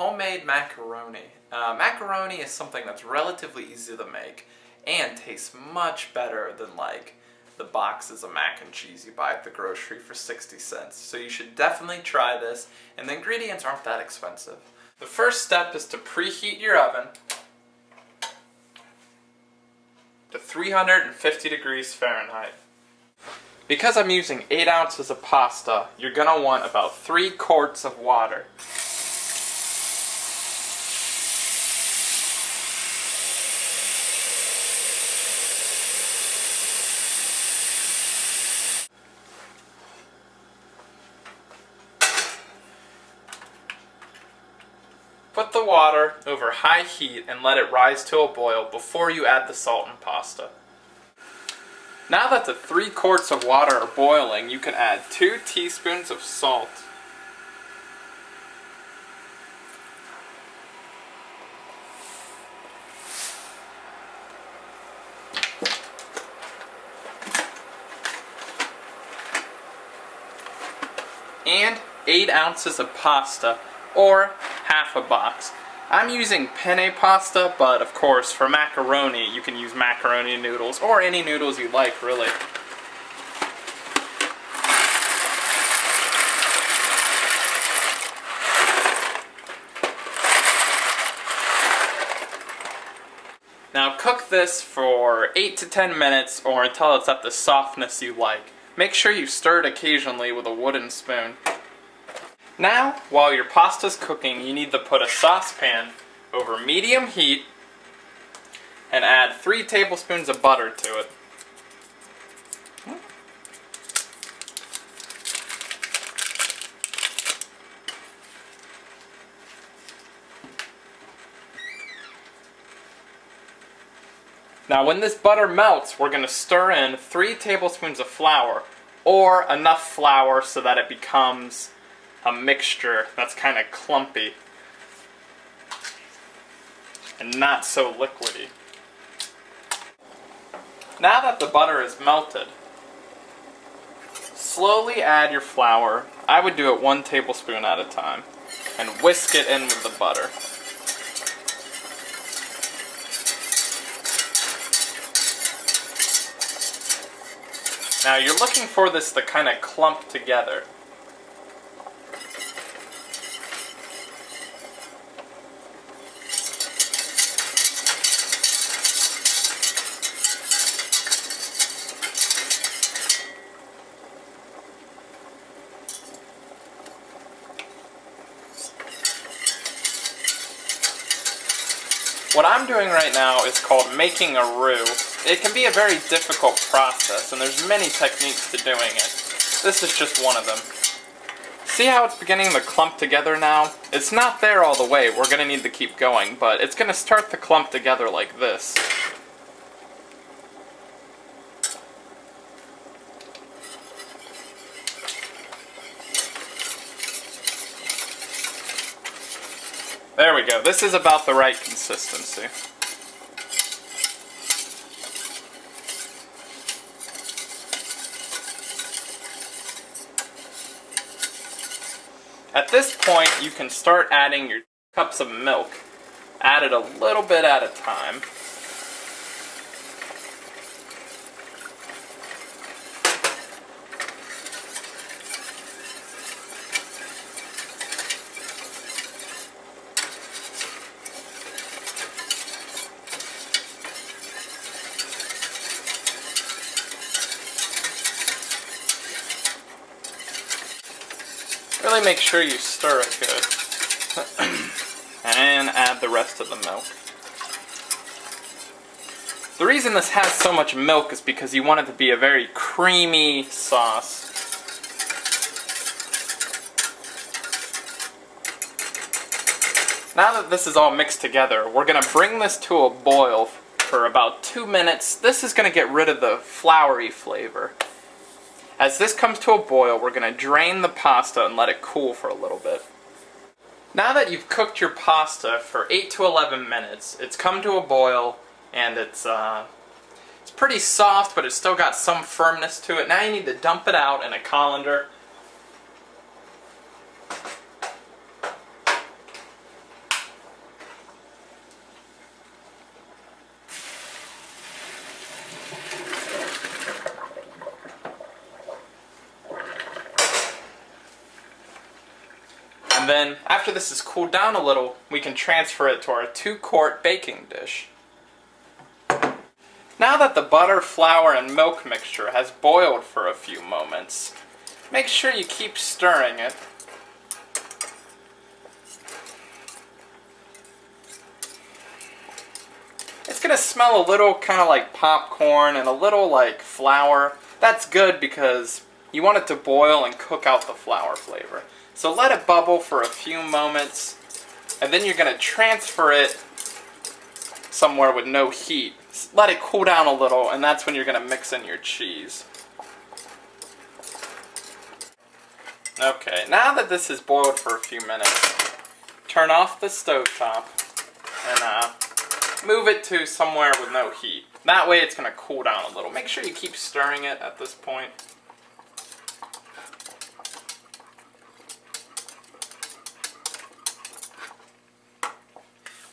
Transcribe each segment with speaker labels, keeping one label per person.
Speaker 1: homemade macaroni. Macaroni is something that's relatively easy to make and tastes much better than like the boxes of mac and cheese you buy at the grocery for 60 cents. So you should definitely try this, and the ingredients aren't that expensive. The first step is to preheat your oven to 350 degrees Fahrenheit. Because I'm using 8 ounces of pasta, you're going to want about 3 quarts of water. Put the water over high heat and let it rise to a boil before you add the salt and pasta. Now that the 3 quarts of water are boiling, you can add 2 teaspoons of salt. And 8 ounces of pasta, or half a box. I'm using penne pasta, but of course for macaroni you can use macaroni noodles, or any noodles you like really. Now cook this for 8 to 10 minutes or until it's at the softness you like. Make sure you stir it occasionally with a wooden spoon. Now, while your pasta's cooking, you need to put a saucepan over medium heat and add 3 tablespoons of butter to it. Now when this butter melts, we're going to stir in 3 tablespoons of flour, or enough flour so that it becomes a mixture that's kind of clumpy and not so liquidy. Now that the butter is melted, slowly add your flour. I would do it 1 tablespoon at a time, and whisk it in with the butter. Now you're looking for this to kind of clump together. What I'm doing right now is called making a roux. It can be a very difficult process, and there's many techniques to doing it. This is just one of them. See how it's beginning to clump together now? It's not there all the way, we're going to need to keep going, but it's going to start to clump together like this. There we go. This is about the right consistency. At this point, you can start adding your cups of milk. Add it a little bit at a time. Really make sure you stir it good. And add the rest of the milk. The reason this has so much milk is because you want it to be a very creamy sauce. Now that this is all mixed together, we're going to bring this to a boil for about 2 minutes. This is going to get rid of the floury flavor. As this comes to a boil, we're going to drain the pasta and let it cool for a little bit. Now that you've cooked your pasta for 8 to 11 minutes, it's come to a boil and it's pretty soft, but it's still got some firmness to it. Now you need to dump it out in a colander. then, after this is cooled down a little, we can transfer it to our 2-quart baking dish. Now that the butter, flour, and milk mixture has boiled for a few moments, make sure you keep stirring it. It's going to smell a little kind of like popcorn and a little like flour. That's good because you want it to boil and cook out the flour flavor. So let it bubble for a few moments, and then you're going to transfer it somewhere with no heat. Let it cool down a little, and that's when you're going to mix in your cheese. Okay, now that this has boiled for a few minutes, turn off the stovetop and move it to somewhere with no heat. That way it's going to cool down a little. Make sure you keep stirring it at this point.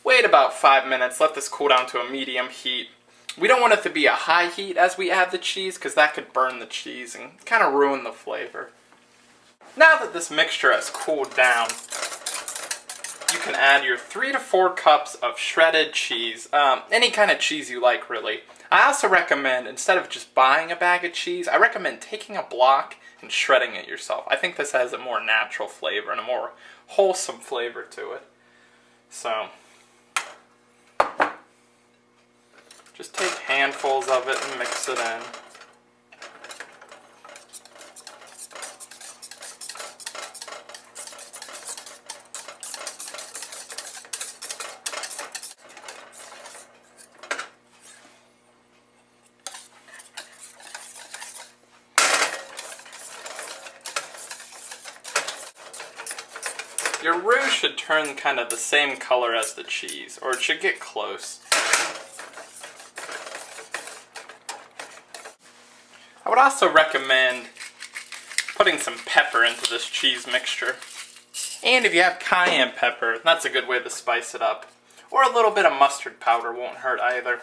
Speaker 1: Wait about 5 minutes, let this cool down to a medium heat. We don't want it to be a high heat as we add the cheese because that could burn the cheese and kind of ruin the flavor. Now that this mixture has cooled down, you can add your 3 to 4 cups of shredded cheese, any kind of cheese you like really. I also recommend, instead of just buying a bag of cheese, I recommend taking a block and shredding it yourself. I think this has a more natural flavor and a more wholesome flavor to it. So, just take handfuls of it and mix it in. Your roux should turn kind of the same color as the cheese, or it should get close. I would also recommend putting some pepper into this cheese mixture. And if you have cayenne pepper, that's a good way to spice it up. Or a little bit of mustard powder won't hurt either.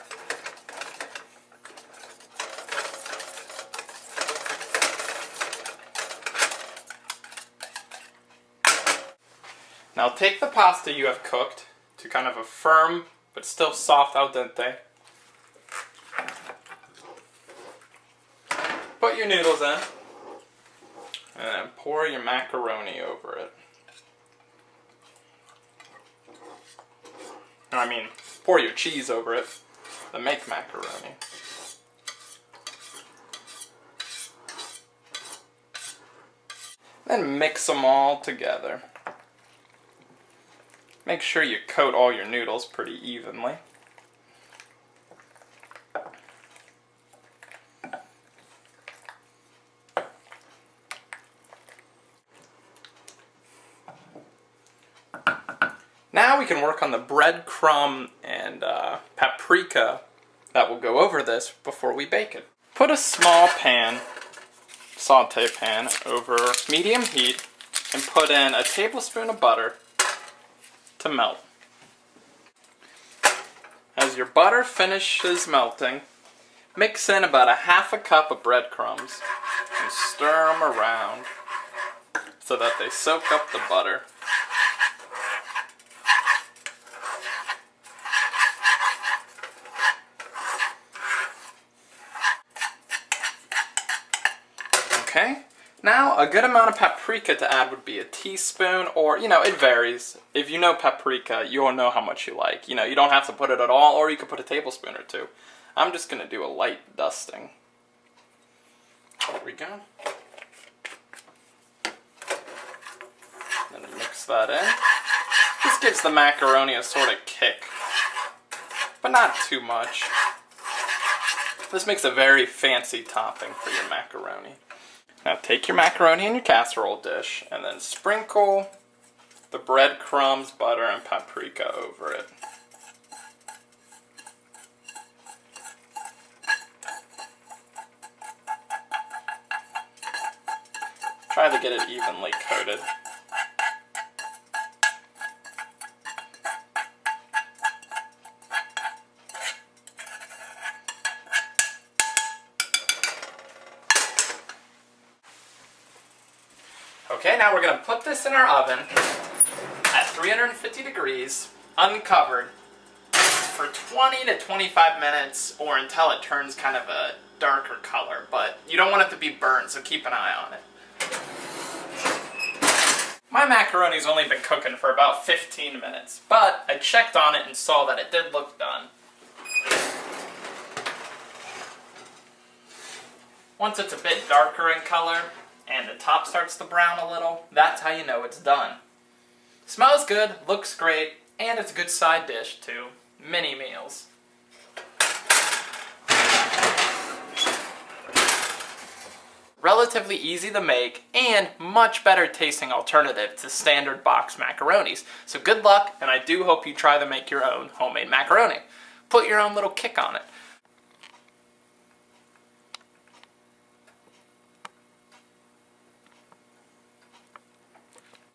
Speaker 1: Now take the pasta you have cooked to kind of a firm but still soft al dente. Put your noodles in, and then pour your macaroni over it. I mean, pour your cheese over it, then make macaroni. Then mix them all together. Make sure you coat all your noodles pretty evenly. Now we can work on the breadcrumb and paprika that will go over this before we bake it. Put a small pan, saute pan, over medium heat and put in a tablespoon of butter to melt. As your butter finishes melting, mix in about a half a cup of breadcrumbs and stir them around so that they soak up the butter. Okay, now a good amount of paprika to add would be a teaspoon, or, it varies. If you know paprika, you'll know how much you like. You don't have to put it at all, or you could put a tablespoon or two. I'm just going to do a light dusting. There we go. Then mix that in. This gives the macaroni a sort of kick, but not too much. This makes a very fancy topping for your macaroni. Now take your macaroni in your casserole dish and then sprinkle the breadcrumbs, butter, and paprika over it. Try to get it evenly coated. Okay, now we're going to put this in our oven 350 degrees, uncovered, for 20 to 25 minutes or until it turns kind of a darker color, but you don't want it to be burned, so keep an eye on it. My macaroni's only been cooking for about 15 minutes, but I checked on it and saw that it did look done. Once it's a bit darker in color and the top starts to brown a little, that's how you know it's done. Smells good, looks great, and it's a good side dish to many meals. Relatively easy to make and much better tasting alternative to standard box macaronis. So good luck, and I do hope you try to make your own homemade macaroni. Put your own little kick on it.